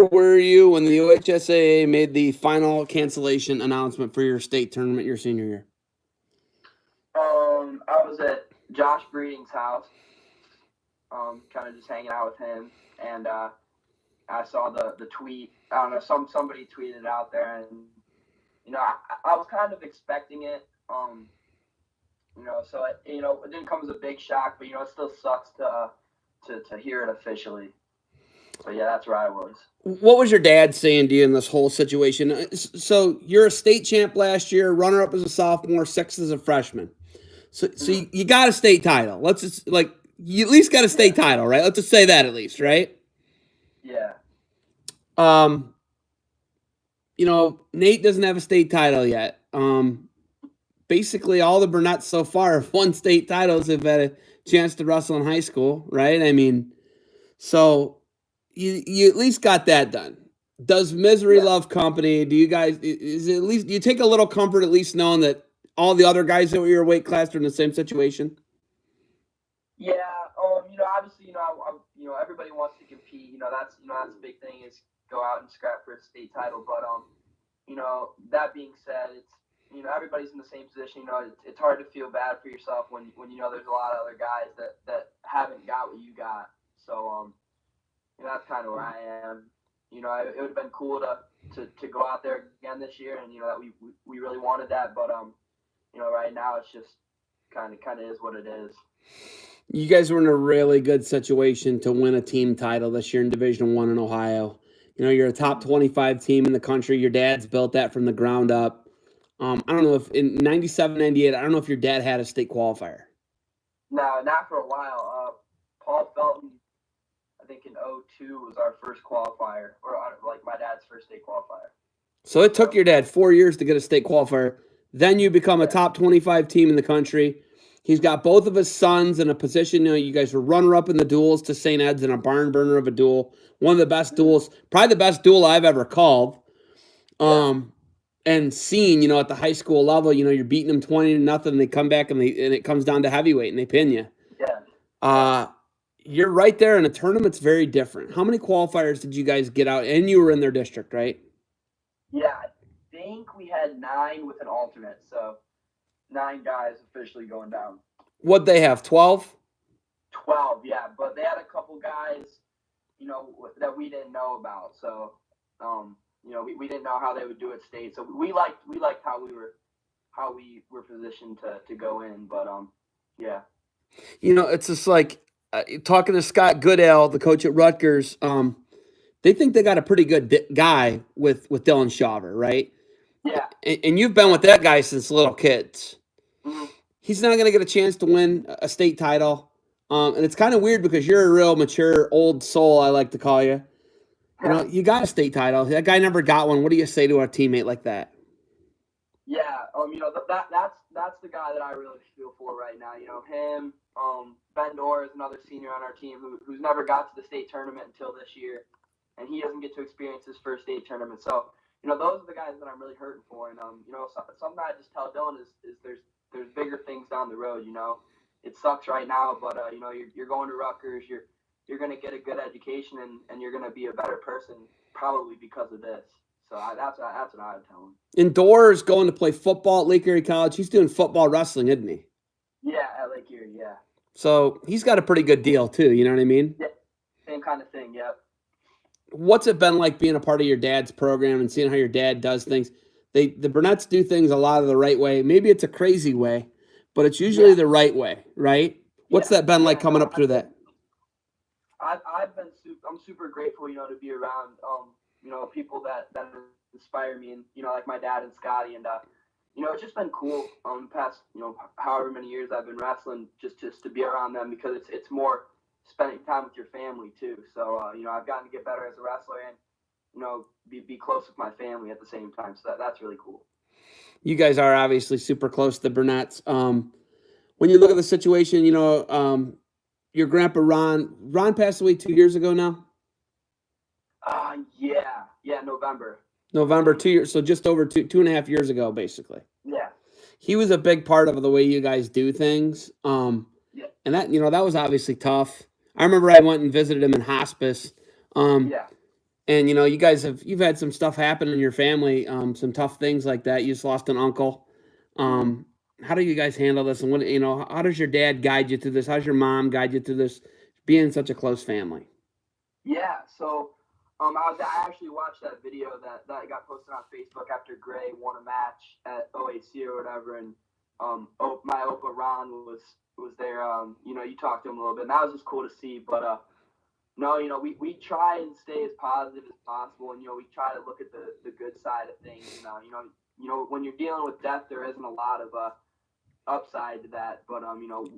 were you when the OHSAA made the final cancellation announcement for your state tournament your senior year? I was at Josh Breeding's house, kind of just hanging out with him, and I saw the tweet. I don't know, somebody tweeted out there, and I was kind of expecting it. So it didn't come as a big shock, but it still sucks to hear it officially. But yeah, that's where I was. What was your dad saying to you in this whole situation? So you're a state champ last year, runner up as a sophomore, sixth as a freshman. So you got a state title. Let's just you at least got a state title, right? Let's just say that at least, right? Yeah. Nate doesn't have a state title yet. Basically all the Burnett's so far have won state titles, have had a chance to wrestle in high school, right? I mean, so you at least got that done. Does misery love company? Do you guys is it at least do you take a little comfort at least knowing that all the other guys that were your weight class are in the same situation? Yeah. Obviously, everybody wants to compete. That's the big thing is go out and scrap for a state title. But that being said, it's everybody's in the same position. It's hard to feel bad for yourself when there's a lot of other guys that haven't got what you got. So that's kind of where I am. It would have been cool to go out there again this year, and that we really wanted that. But right now it's just kind of is what it is. You guys were in a really good situation to win a team title this year in Division I in Ohio. You're a top 25 team in the country. Your dad's built that from the ground up. I don't know if in 97, 98, I don't know if your dad had a state qualifier. No, not for a while. Paul Felton, I think in 2002 was our first qualifier, or my dad's first state qualifier. So it took your dad 4 years to get a state qualifier. Then you become a top 25 team in the country. He's got both of his sons in a position. You guys were runner-up in the duels to St. Ed's in a barn burner of a duel. One of the best duels, probably the best duel I've ever called. And seen, at the high school level, you're beating them 20-0. They come back and it comes down to heavyweight and they pin you. Yeah. You're right there in a tournament's very different. How many qualifiers did you guys get out? And you were in their district, right? Yeah, I think we had 9 with an alternate, so 9 guys officially going down. What'd they have, 12? 12, yeah, but they had a couple guys, that we didn't know about. So, we didn't know how they would do at state. So we liked how we were positioned to go in. But yeah. It's just like talking to Scott Goodale, the coach at Rutgers. They think they got a pretty good guy with Dylan Shaver, right? Yeah. And you've been with that guy since little kids. Mm-hmm. He's not going to get a chance to win a state title. And it's kind of weird because you're a real mature old soul, I like to call you. You got a state title. That guy never got one. What do you say to a teammate like that? Yeah, that's the guy that I really feel for right now. Him, Ben Dorr is another senior on our team who's never got to the state tournament until this year, and he doesn't get to experience his first state tournament. So, those are the guys that I'm really hurting for. And something I just tell Dylan is there's bigger things down the road. It sucks right now, but you're going to Rutgers. You're going to get a good education, and you're going to be a better person probably because of this. So that's what I would tell him. And Door's going to play football at Lake Erie College. He's doing football wrestling, isn't he? Yeah, at Lake Erie, yeah. So he's got a pretty good deal too, you know what I mean? Yeah, same kind of thing, yep. What's it been like being a part of your dad's program and seeing how your dad does things? The Burnetts do things a lot of the right way. Maybe it's a crazy way, but it's usually the right way, right? What's that been like coming up through that? I'm super grateful, to be around, people that inspire me, and like my dad and Scotty, and it's just been cool. The past, however many years I've been wrestling, just to be around them because it's more spending time with your family too. So I've gotten to get better as a wrestler and be close with my family at the same time. So that's really cool. You guys are obviously super close to the Burnetts. When you look at the situation, your grandpa Ron passed away 2 years ago now. Yeah, November 2 years, so just over 2.5 years ago, basically. Yeah. He was a big part of the way you guys do things. And that that was obviously tough. I remember I went and visited him in hospice. And you've had some stuff happen in your family, some tough things like that. You just lost an uncle. How do you guys handle this? And how does your dad guide you through this? How's your mom guide you through this? Being such a close family. Yeah, so I actually watched that video that got posted on Facebook after Gray won a match at OHSAA or whatever, and my Opa Ron was there. You talked to him a little bit, and that was just cool to see. But no, we try and stay as positive as possible, and we try to look at the good side of things. When you're dealing with death, there isn't a lot of upside to that. But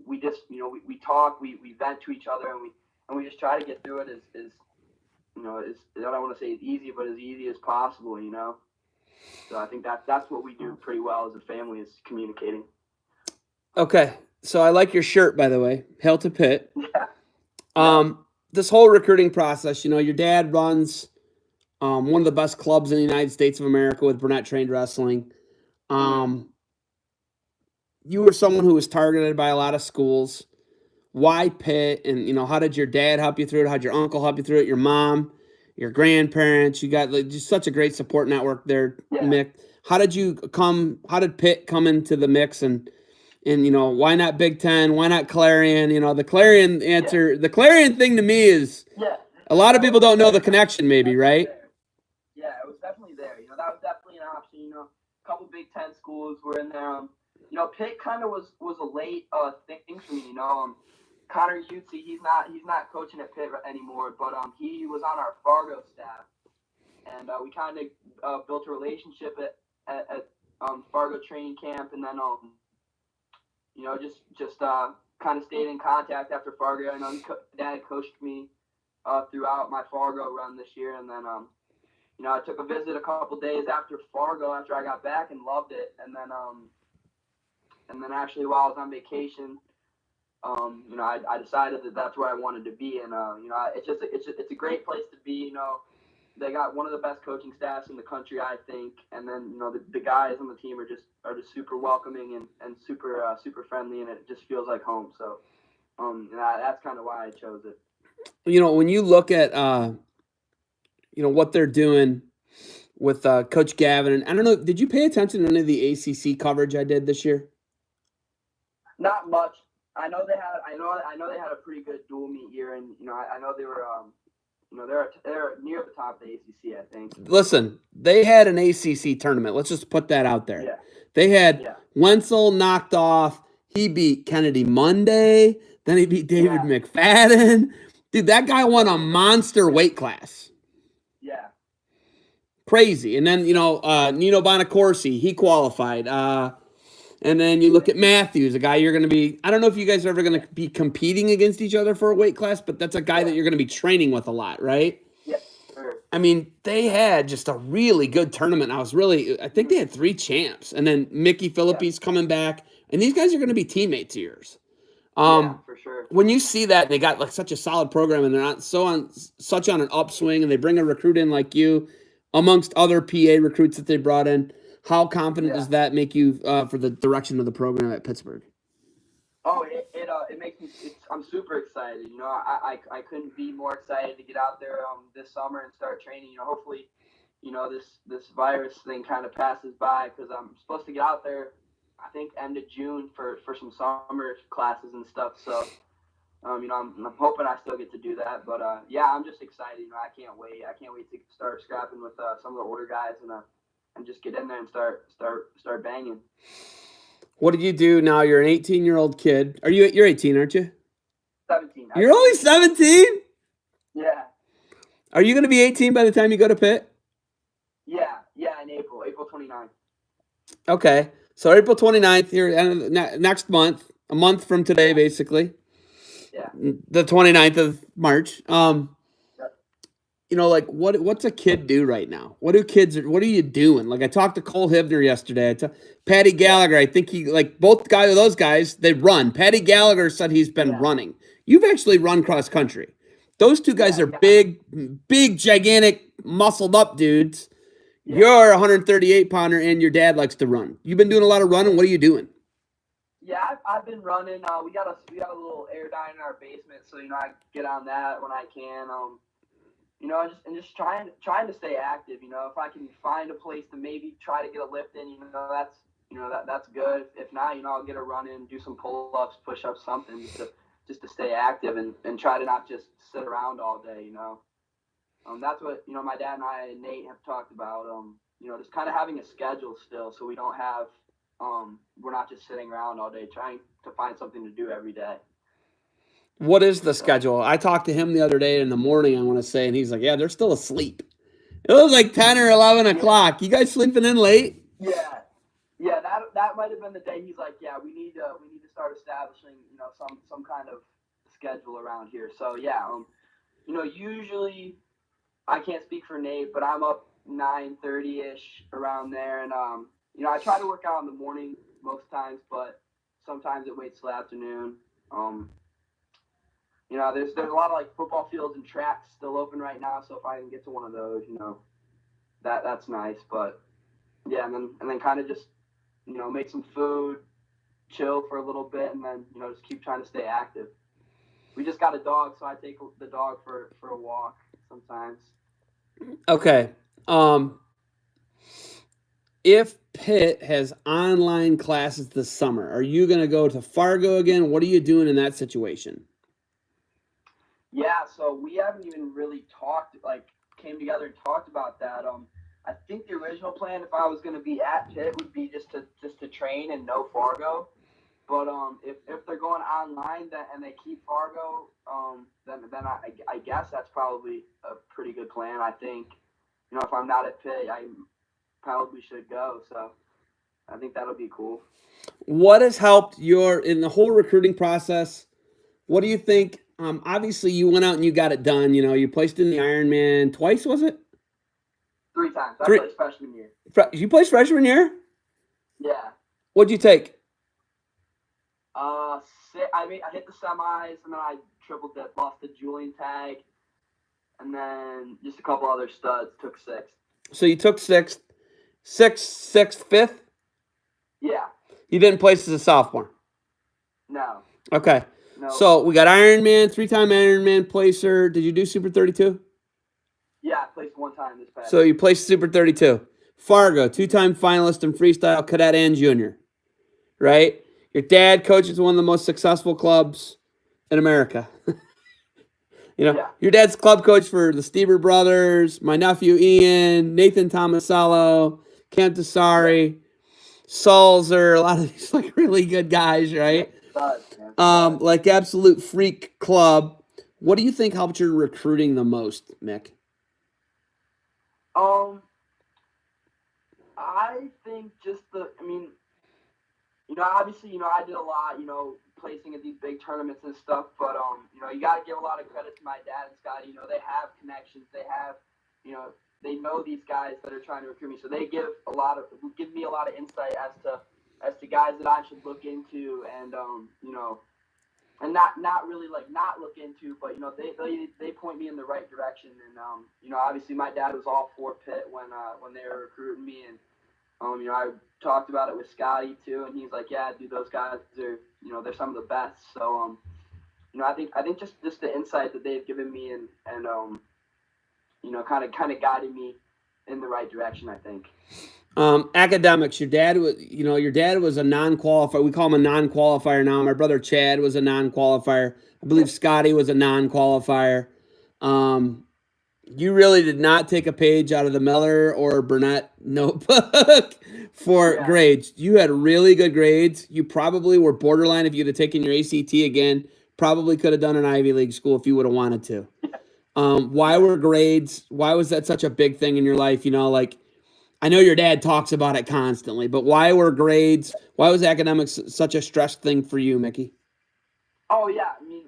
we just we talk, we vent to each other, and we just try to get through it as I don't want to say as easy, but as easy as possible. So I think that's what we do pretty well as a family, is communicating. Okay, so I like your shirt, by the way. Hail to Pitt. Yeah. This whole recruiting process, your dad runs one of the best clubs in the United States of America with Burnett Trained Wrestling. You were someone who was targeted by a lot of schools. Why Pitt? And how did your dad help you through it? How'd your uncle help you through it? Your mom, your grandparents? You got just such a great support network there, Mick. How did Pitt come into the mix? And why not Big Ten? Why not Clarion? The Clarion answer. Yeah. The Clarion thing to me is a lot of people don't know the connection. Maybe right? Yeah, it was definitely there. That was definitely an option. A couple Big Ten schools were in there. Pitt kind of was a late thing for me. Connor Utsi, he's not coaching at Pitt anymore, but he was on our Fargo staff, and we kind of built a relationship at Fargo training camp, and then just kind of stayed in contact after Fargo. I know Dad coached me throughout my Fargo run this year, and then I took a visit a couple days after Fargo after I got back and loved it, and then actually while I was on vacation, I decided that that's where I wanted to be, and it's a great place to be. They got one of the best coaching staffs in the country, I think, and then the guys on the team are just super welcoming and super friendly, and it just feels like home. So that's kind of why I chose it. When you look at what they're doing with Coach Gavin, and I don't know, did you pay attention to any of the ACC coverage I did this year? Not much. I know they had a pretty good dual meet year, and I know they were they're near the top of the ACC, I think. Listen, they had an ACC tournament. Let's just put that out there. Yeah. They had Wenzel knocked off. He beat Kennedy Monday. Then he beat David McFadden. Dude, that guy won a monster weight class. Yeah. Crazy. And then, Nino Bonacorsi, he qualified. And then you look at Matthews, a guy you're going to be, I don't know if you guys are ever going to be competing against each other for a weight class, but that's a guy that you're going to be training with a lot, right? Yeah, sure. I mean, they had just a really good tournament. I think they had 3 champs. And then Mickey Phillippe's coming back. And these guys are going to be teammates of yours. For sure. When you see that, they got such a solid program, and they're not such on an upswing, and they bring a recruit in like you, amongst other PA recruits that they brought in. How confident does that make you for the direction of the program at Pittsburgh? Oh, it makes me. I'm super excited. I couldn't be more excited to get out there this summer and start training. Hopefully, this virus thing kind of passes by, because I'm supposed to get out there, I think, end of June for some summer classes and stuff. So, I'm hoping I still get to do that. But I'm just excited. I can't wait. I can't wait to start scrapping with some of the older guys and just get in there and start banging. What did you do now? You're an 18-year-old kid. You're 18, aren't you? 17. You're only 17? Yeah. Are you going to be 18 by the time you go to Pitt? Yeah, in April 29th. Okay. So April 29th here, next month, a month from today, basically. Yeah. The 29th of March. What's a kid do right now? What are you doing? I talked to Cole Hivner yesterday. Patty Gallagher, I think those guys, they run. Patty Gallagher said he's been running. You've actually run cross country. Those two guys are big, gigantic, muscled up dudes. Yeah. You're a 138-pounder, and your dad likes to run. You've been doing a lot of running. What are you doing? Yeah, I've been running. We got a little air dye in our basement, so I get on that when I can. you know, just trying to stay active. You know, if I can find a place to maybe try to get a lift in, you know, that's good. If not, you know, I'll get a run in, do some pull-ups, push-ups, something just to stay active and try to not just sit around all day. You know, that's what, you know, my dad and I and Nate have talked about. You know, just kind of having a schedule still, so we don't have we're not just sitting around all day trying to find something to do every day. What is the schedule? I talked to him the other day in the morning, I want to say, and he's like, yeah, they're still asleep. It was like 10 or 11 o'clock. You guys sleeping in late? Yeah. Yeah, that might have been the day he's like, yeah, we need to start establishing, you know, some kind of schedule around here. So yeah, you know, usually I can't speak for Nate, but I'm up 9:30 ish around there, and you know, I try to work out in the morning most times, but sometimes it waits till afternoon. You know, there's a lot of like football fields and tracks still open right now, so if I can get to one of those, you know, that's nice. But yeah, and then kind of just, you know, make some food, chill for a little bit, and then, you know, just keep trying to stay active. We just got a dog, so I take the dog for a walk sometimes. Okay. If Pitt has online classes this summer, are you going to go to Fargo again? What are you doing in that situation? Yeah, so we haven't even really talked, like, came together and talked about that. I think the original plan, if I was going to be at Pitt, would be just to train and know Fargo. But if they're going online and they keep Fargo, then I guess that's probably a pretty good plan. I think, you know, if I'm not at Pitt, I probably should go. So I think that'll be cool. What has helped your in the whole recruiting process? What do you think? Obviously, you went out and you got it done. You know, you placed in the Ironman twice, was it? 3 times. I Three. played freshman year. You placed freshman year? Yeah. What'd you take? I hit the semis, and then I triple dip, lost the Julian tag, and then just a couple other studs took sixth. So you took sixth, fifth. Yeah. You didn't place as a sophomore. No. Okay. No. So we got Ironman, 3-time Ironman placer. Did you do Super 32? Yeah, I placed one time this past. So you placed Super 32. Fargo, 2-time finalist in freestyle, cadet, and junior. Right? Your dad coaches one of the most successful clubs in America. You know, Yeah. Your dad's club coach for the Steber brothers, my nephew Ian, Nathan Tomasello, Cam Tassari, Salzer, a lot of these like really good guys, right? Like absolute freak club. What do you think helped your recruiting the most, Mick? I think you know, obviously, you know, I did a lot, you know, placing at these big tournaments and stuff, but you know, you got to give a lot of credit to my dad and Scotty. You know, they have connections, you know, they know these guys that are trying to recruit me, so they give me a lot of insight as to guys that I should look into, and you know, and not really like not look into, but you know, they point me in the right direction, and you know, obviously my dad was all for Pitt when they were recruiting me, and you know, I talked about it with Scotty too, and he's like, yeah, dude, those guys are, you know, they're some of the best. So you know, I think just the insight that they've given me, and you know, kind of guided me in the right direction, I think. Academics. Your dad was a non-qualifier. We call him a non-qualifier now. My brother Chad was a non-qualifier. I believe Scotty was a non-qualifier. You really did not take a page out of the Miller or Burnett notebook for grades. You had really good grades. You probably were borderline if you'd have taken your ACT again. Probably could have done an Ivy League school if you would have wanted to. Why were grades? Why was that such a big thing in your life? You know, like, I know your dad talks about it constantly, but why were grades? Why was academics such a stress thing for you, Mickey? Oh yeah, I mean,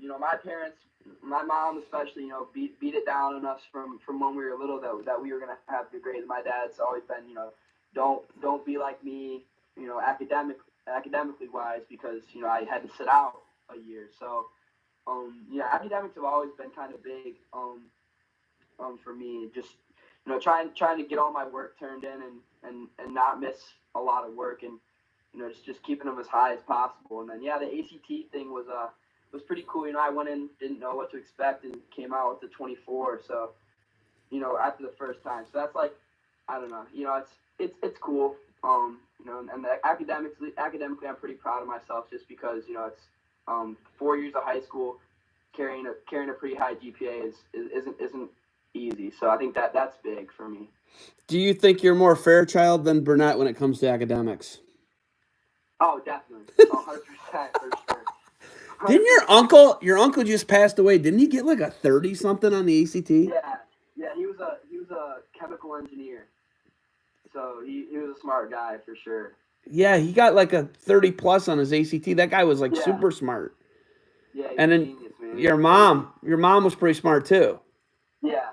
you know, my parents, my mom especially, you know, beat it down on us from when we were little that we were gonna have good grades. My dad's always been, you know, don't be like me, you know, academically wise, because you know I had to sit out a year. So yeah, academics have always been kind of big for me. Just, you know, trying to get all my work turned in, and not miss a lot of work, and you know, just keeping them as high as possible. And then yeah, the ACT thing was was pretty cool. You know, I went in, didn't know what to expect, and came out with the 24. So, you know, after the first time. So that's like, I don't know. You know, it's cool. You know, and academically, I'm pretty proud of myself just because, you know, it's 4 years of high school, carrying a pretty high GPA isn't easy. So I think that's big for me. Do you think you're more Fairchild than Burnett when it comes to academics? Oh, definitely, 100% for sure. 100%. Didn't your uncle just passed away? Didn't he get like a 30 something on the ACT? Yeah, he was a chemical engineer, so he was a smart guy for sure. Yeah, he got like a 30 plus on his ACT. That guy was like super smart. Yeah, he's and then genius, man. your mom was pretty smart too. Yeah.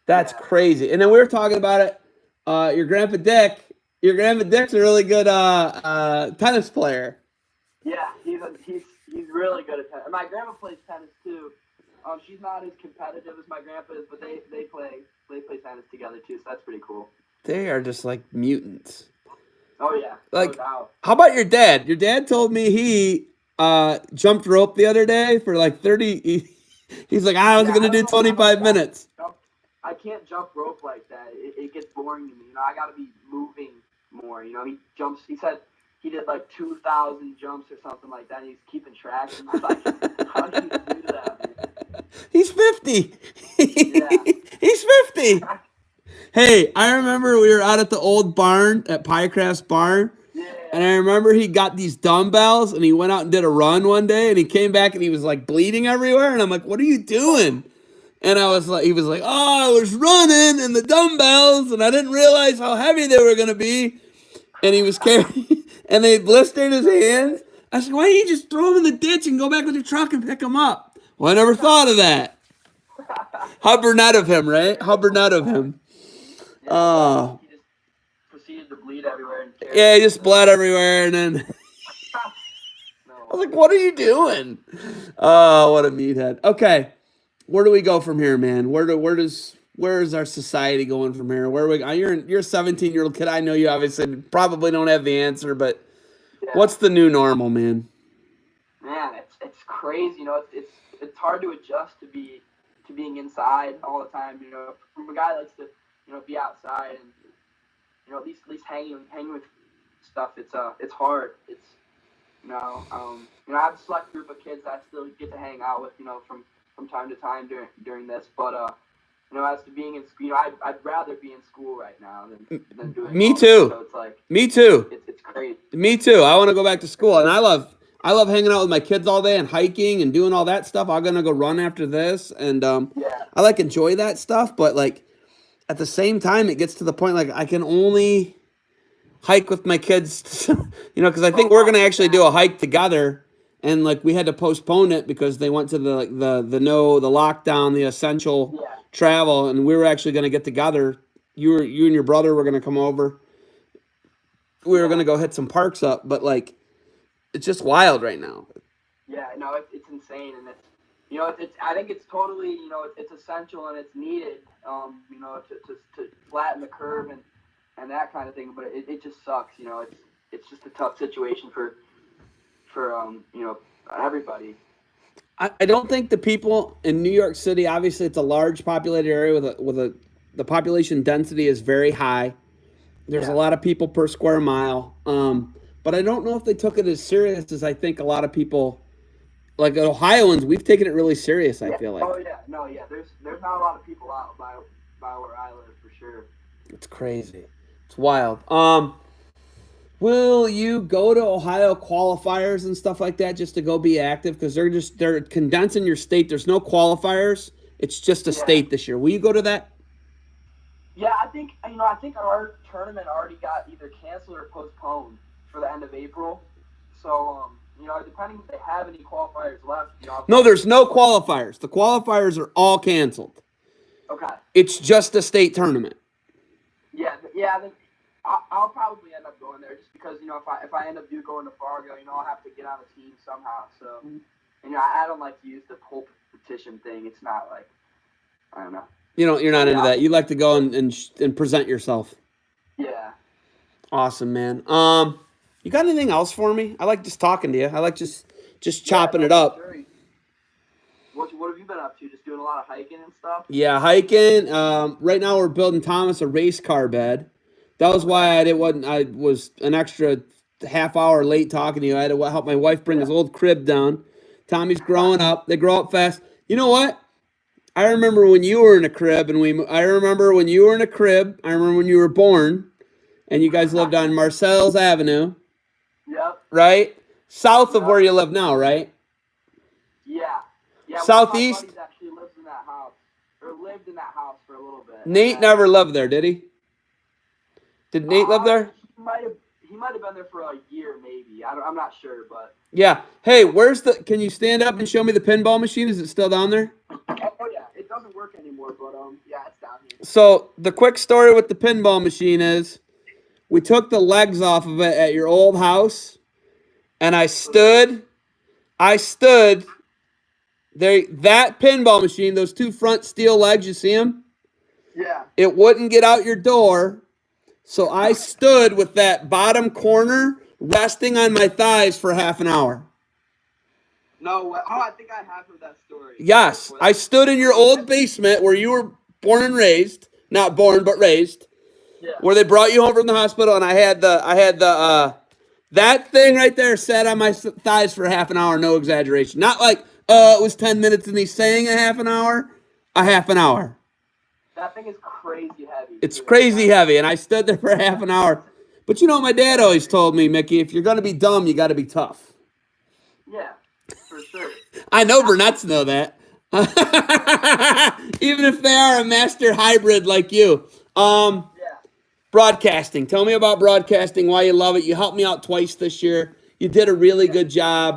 That's crazy. And then we were talking about it. Your grandpa Dick's a really good tennis player. Yeah, he's really good at tennis. My grandma plays tennis too. She's not as competitive as my grandpa is, but they play tennis together too. So that's pretty cool. They are just like mutants. Oh yeah. Like, no doubt. How about your dad? Your dad told me he jumped rope the other day for like 30. He's like, I was gonna do 25 minutes. I can't jump rope like that. It gets boring to me. You know, I got to be moving more. You know, he said he did like 2,000 jumps or something like that. And he's keeping track. And I'm like, how do you do that, man? He's 50. Yeah. He's 50. Hey, I remember we were out at the old barn at Piecraft's barn. Yeah. And I remember he got these dumbbells and he went out and did a run one day and he came back and he was like bleeding everywhere. And I'm like, what are you doing? And he was like, oh, I was running and the dumbbells and I didn't realize how heavy they were going to be. And he was carrying, and they blistered his hands. I said, why don't you just throw them in the ditch and go back with your truck and pick them up? Well, I never thought of that. How Burnett of him, right? How Burnett of him. He just proceeded to bleed everywhere. Yeah, he just bled everywhere and then... I was like, what are you doing? Oh, what a meathead. Okay. Where do we go from here, man? Where is our society going from here? You're a 17-year-old kid. I know you obviously probably don't have the answer, but what's the new normal, man? Man, it's crazy. You know, it's hard to adjust to being inside all the time. You know, from a guy that likes to, you know, be outside and, you know, at least hanging with stuff. It's hard. It's you know, I have a select group of kids that I still get to hang out with, you know, from time to time during this, but you know, as to being in school, you know, I'd rather be in school right now than doing. Me too. So it's like, me too. It's great. Me too. I want to go back to school, and I love hanging out with my kids all day and hiking and doing all that stuff. I'm gonna go run after this, and I like enjoy that stuff. But like at the same time, it gets to the point like I can only hike with my kids, you know, because I think we're gonna actually do a hike together. And like we had to postpone it because they went to the lockdown, the essential travel, and we were actually going to get together. You and your brother were going to come over. We were going to go hit some parks up, but like it's just wild right now. Yeah, no, it's insane, and it's, you know, I think it's totally, you know, it's essential and it's needed, you know, to flatten the curve and that kind of thing. But it just sucks, you know. It's just a tough situation for you know, everybody. I don't think the people in New York City, obviously it's a large populated area the population density is very high. There's a lot of people per square mile. But I don't know if they took it as serious as I think a lot of people, like Ohioans, we've taken it really serious, I feel like. Oh yeah, no, yeah. There's not a lot of people out by where I live for sure. It's crazy. It's wild. Will you go to Ohio qualifiers and stuff like that just to go be active? Because they're condensing your state. There's no qualifiers. It's just a state this year. Will you go to that? Yeah, I think our tournament already got either canceled or postponed for the end of April. So, you know, depending if they have any qualifiers left. You know, no, there's no qualifiers. The qualifiers are all canceled. Okay. It's just a state tournament. Yeah. I'll probably end up going there just because, you know, if I end up going to Fargo, you know, I'll have to get on a team somehow. So, you know, I don't like to use the whole petition thing. It's not like, I don't know. You're not into that. You like to go and present yourself. Yeah. Awesome, man. You got anything else for me? I like just talking to you. I like just chopping it up. Sure. What have you been up to? Just doing a lot of hiking and stuff? Yeah, hiking. Right now we're building Thomas a race car bed. That was why I was an extra half hour late talking to you. I had to help my wife bring his old crib down. Tommy's growing up. They grow up fast. You know what? I remember when you were in a crib, I remember when you were in a crib. I remember when you were born, and you guys lived on Marcel's Avenue, Yep. right? South of where you live now, right? Yeah. Yeah. Southeast? One of my buddies actually lives in that house, or lived in that house for a little bit. Nate never lived there, did he? Did Nate live there? He might have been there for a year, maybe. I'm not sure, but Yeah. Hey, can you stand up and show me the pinball machine? Is it still down there? oh yeah, it doesn't work anymore, but yeah, it's down here. So the quick story with the pinball machine is, we took the legs off of it at your old house, and I stood there. That pinball machine, those two front steel legs, you see them? Yeah. It wouldn't get out your door. So I stood with that bottom corner resting on my thighs for half an hour. No way. Oh, I think I have heard that story. Yes, I stood in your old basement where you were born and raised. Not born, but raised. Yeah. Where they brought you home from the hospital, and I had that thing right there sat on my thighs for half an hour, no exaggeration. Not like, it was 10 minutes and he's saying a half an hour. That thing is crazy heavy. It's crazy heavy, and I stood there for half an hour. But you know, my dad always told me, Mickey, if you're going to be dumb, you got to be tough. Yeah, for sure. I know Burnett's know that. Even if they are a master hybrid like you. Yeah. Broadcasting. Tell me about broadcasting, why you love it. You helped me out twice this year. You did a really good job.